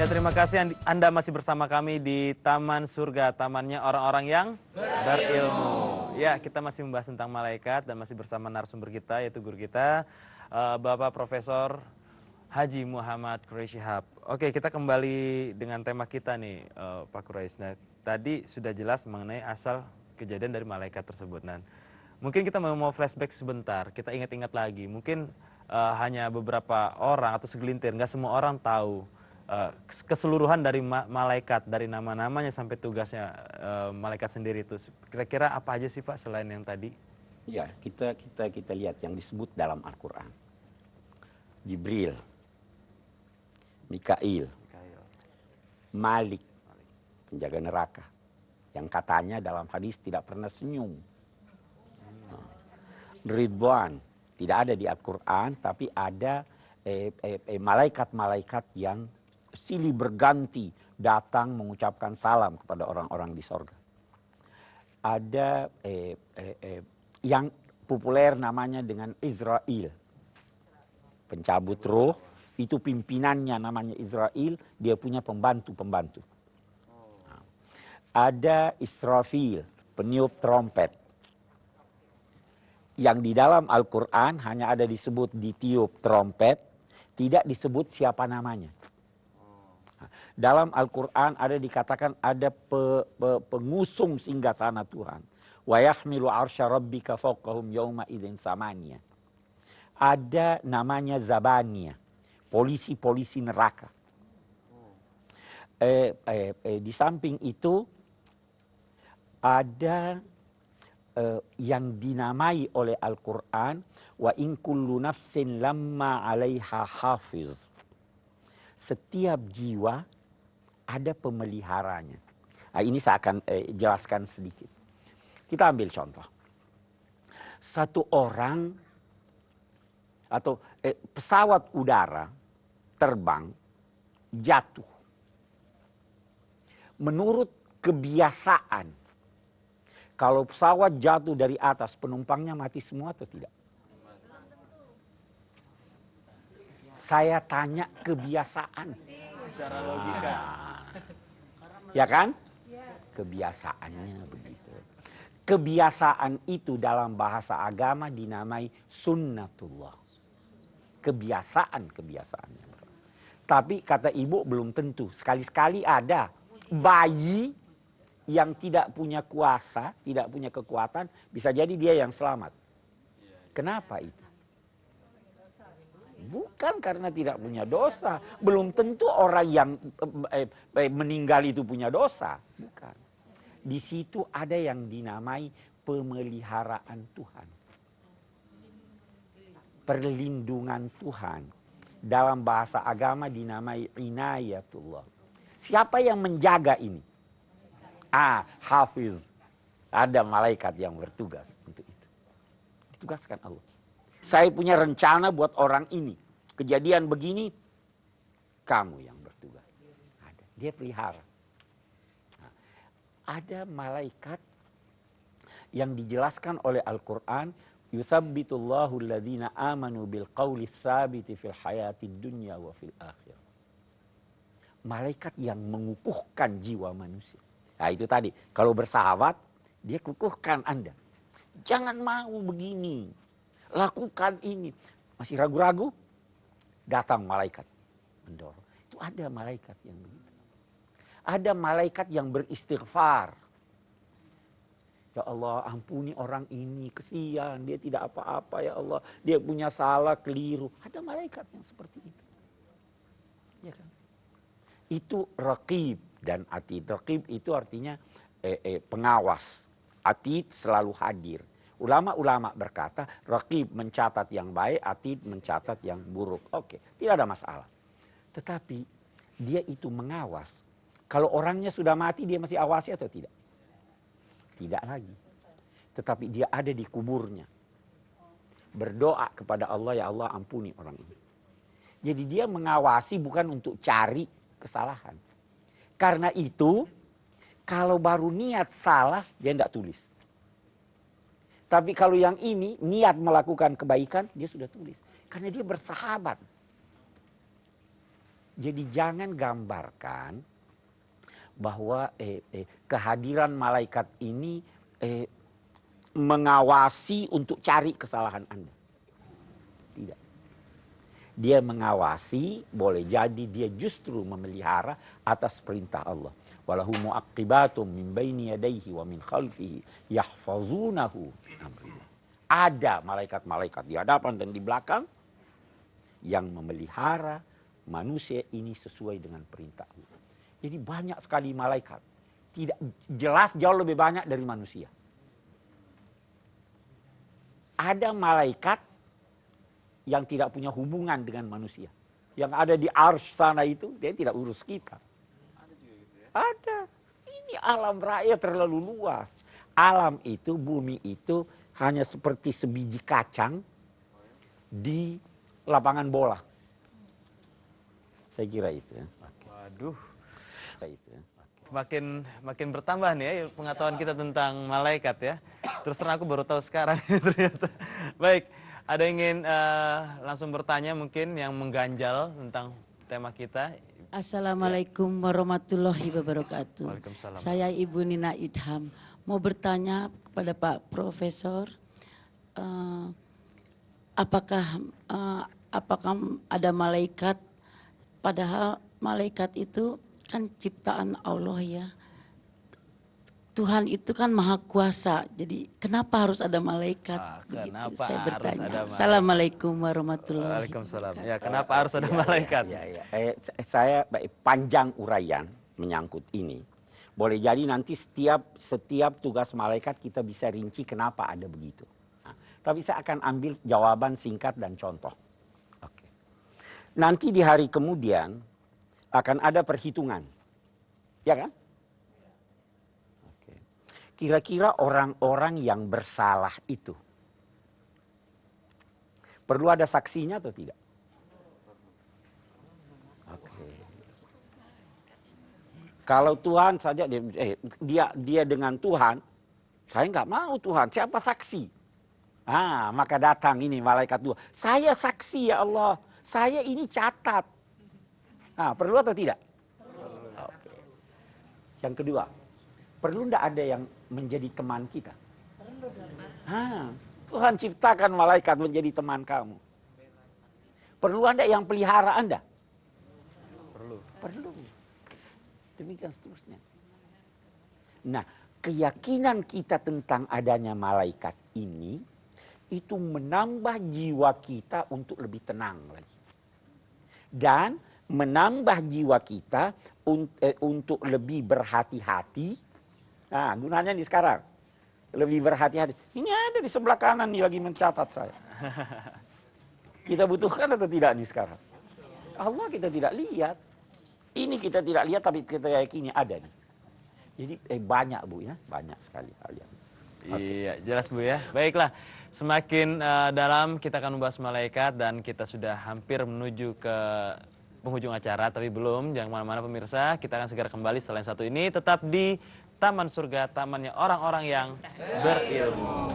Ya, terima kasih Anda masih bersama kami di Taman Surga, tamannya orang-orang yang berilmu. Ya, kita masih membahas tentang malaikat dan masih bersama narasumber kita, yaitu guru kita, Bapak Profesor Haji Muhammad Quraisy Shihab. Oke, kita kembali dengan tema kita nih, Pak Quraisy. Nah, tadi sudah jelas mengenai asal kejadian dari malaikat tersebut. Nah, mungkin kita mau flashback sebentar, kita ingat-ingat lagi. Mungkin hanya beberapa orang atau segelintir, nggak semua orang tahu keseluruhan dari malaikat, dari nama-namanya sampai tugasnya malaikat sendiri itu. Kira-kira apa aja sih Pak selain yang tadi? Ya, kita lihat yang disebut dalam Al-Quran. Jibril, Mikail, Malik, penjaga neraka, yang katanya dalam hadis tidak pernah senyum. Ridwan, tidak ada di Al-Quran, tapi ada malaikat-malaikat yang silih berganti datang mengucapkan salam kepada orang-orang di sorga. Ada yang populer namanya dengan Israel, pencabut roh, itu pimpinannya namanya Israel, dia punya pembantu-pembantu. Ada Israfil, peniup trompet, yang di dalam Al-Quran hanya ada disebut ditiup trompet, tidak disebut siapa namanya. Dalam Al-Quran ada dikatakan ada pengusung singgasana Tuhan. Wa yahmilu arsya rabbika fawqahum yawma idzin thamaniya. Ada namanya Zabania, polisi-polisi neraka. Di samping itu ada yang dinamai oleh Al-Quran, wa in kullu nafsin lamma 'alaiha hafiz. Setiap jiwa ada pemeliharanya. Nah, ini saya akan jelaskan sedikit. Kita ambil contoh. Satu orang atau pesawat udara terbang jatuh. Menurut kebiasaan, kalau pesawat jatuh dari atas, penumpangnya mati semua atau tidak? Saya tanya kebiasaan. Secara logika. Ya kan? Kebiasaannya begitu. Kebiasaan itu dalam bahasa agama dinamai sunnatullah. Kebiasaan-kebiasaannya. Tapi kata ibu belum tentu. Sekali-sekali ada bayi yang tidak punya kuasa, tidak punya kekuatan, bisa jadi dia yang selamat. Kenapa itu? Bukan karena tidak punya dosa. Belum tentu orang yang meninggal itu punya dosa. Bukan. Di situ ada yang dinamai pemeliharaan Tuhan. Perlindungan Tuhan. Dalam bahasa agama dinamai inayatullah. Siapa yang menjaga ini? Hafiz. Ada malaikat yang bertugas untuk itu. Ditugaskan Allah. Saya punya rencana buat orang ini. Kejadian begini, kamu yang bertugas. Ada. Dia pelihara. Nah, ada malaikat yang dijelaskan oleh Al-Quran. Yuthabbitullahu alladhina amanu bil qawli tsabiti fil hayati dunya wa fil akhir. Malaikat yang mengukuhkan jiwa manusia. Nah itu tadi, kalau bersahabat, dia kukuhkan Anda. Jangan mau begini, lakukan ini. Masih ragu-ragu? Datang malaikat mendorong. Itu ada malaikat yang begitu. Ada malaikat yang beristighfar. Ya Allah, ampuni orang ini, kesian, dia tidak apa-apa ya Allah. Dia punya salah, keliru. Ada malaikat yang seperti itu. Ya kan? Itu raqib dan atid. Raqib itu artinya pengawas. Atid selalu hadir. Ulama-ulama berkata, raqib mencatat yang baik, atid mencatat yang buruk. Oke, tidak ada masalah. Tetapi dia itu mengawas. Kalau orangnya sudah mati, dia masih awasi atau tidak? Tidak lagi. Tetapi dia ada di kuburnya. Berdoa kepada Allah, ya Allah ampuni orang ini. Jadi dia mengawasi bukan untuk cari kesalahan. Karena itu, kalau baru niat salah, dia tidak tulis. Tapi kalau yang ini niat melakukan kebaikan, dia sudah tulis. Karena dia bersahabat. Jadi jangan gambarkan bahwa kehadiran malaikat ini mengawasi untuk cari kesalahan Anda. Tidak. Dia mengawasi, boleh jadi dia justru memelihara atas perintah Allah. Walahu mu'aqibatum min baini yadayhi wa min khalfihi yahfazunahu min amrillah. Ada malaikat-malaikat di hadapan dan di belakang yang memelihara manusia ini sesuai dengan perintah Allah. Jadi banyak sekali malaikat. Tidak jelas jauh lebih banyak dari manusia. Ada malaikat yang tidak punya hubungan dengan manusia. Yang ada di arsy sana itu, dia tidak urus kita. Ada juga gitu ya? Ada. Ini alam raya terlalu luas. Alam itu, bumi itu hanya seperti sebiji kacang di lapangan bola. Saya kira itu ya. Waduh. Itu ya. Makin bertambah nih ya pengetahuan kita tentang malaikat ya. Terus terang aku baru tahu sekarang ternyata. Baik, ada yang ingin langsung bertanya mungkin yang mengganjal tentang tema kita. Assalamualaikum warahmatullahi wabarakatuh. Waalaikumsalam. Saya Ibu Nina Idham. Mau bertanya kepada Pak Profesor, apakah ada malaikat? Padahal malaikat itu kan ciptaan Allah ya. Tuhan itu kan maha kuasa. Jadi kenapa harus ada malaikat? Kenapa saya harus bertanya. ada malaikat? Assalamualaikum warahmatullahi Waalaikumsalam. wabarakatuh. Ya, kenapa harus ada malaikat? Saya panjang uraian menyangkut ini. Boleh jadi nanti setiap tugas malaikat kita bisa rinci kenapa ada begitu. Nah, tapi saya akan ambil jawaban singkat dan contoh. Oke. Nanti di hari kemudian akan ada perhitungan. Ya kan? Oke. Kira-kira orang-orang yang bersalah itu perlu ada saksinya atau tidak? Oke. Kalau Tuhan saja dia dengan Tuhan, saya nggak mau Tuhan. Siapa saksi? Maka datang ini malaikat dua. Saya saksi ya Allah. Saya ini catat. Perlu atau tidak? Oke. Yang kedua, perlu enggak ada yang menjadi teman kita? Tuhan ciptakan malaikat menjadi teman kamu. Perlu Anda yang pelihara Anda? Perlu. Demikian seterusnya. Nah, keyakinan kita tentang adanya malaikat ini, itu menambah jiwa kita untuk lebih tenang lagi. Dan menambah jiwa kita untuk lebih berhati-hati. Gunanya nih sekarang. Lebih berhati-hati. Ini ada di sebelah kanan nih lagi mencatat saya. Kita butuhkan atau tidak nih sekarang? Allah kita tidak lihat. Ini kita tidak lihat tapi kita yakini ada nih. Jadi banyak Bu ya. Banyak sekali kalian. Iya, jelas Bu ya. Baiklah, semakin dalam kita akan membahas malaikat dan kita sudah hampir menuju ke penghujung acara, tapi belum. Jangan kemana-mana pemirsa, kita akan segera kembali setelah yang satu ini. Tetap di Taman Surga, tamannya orang-orang yang berilmu.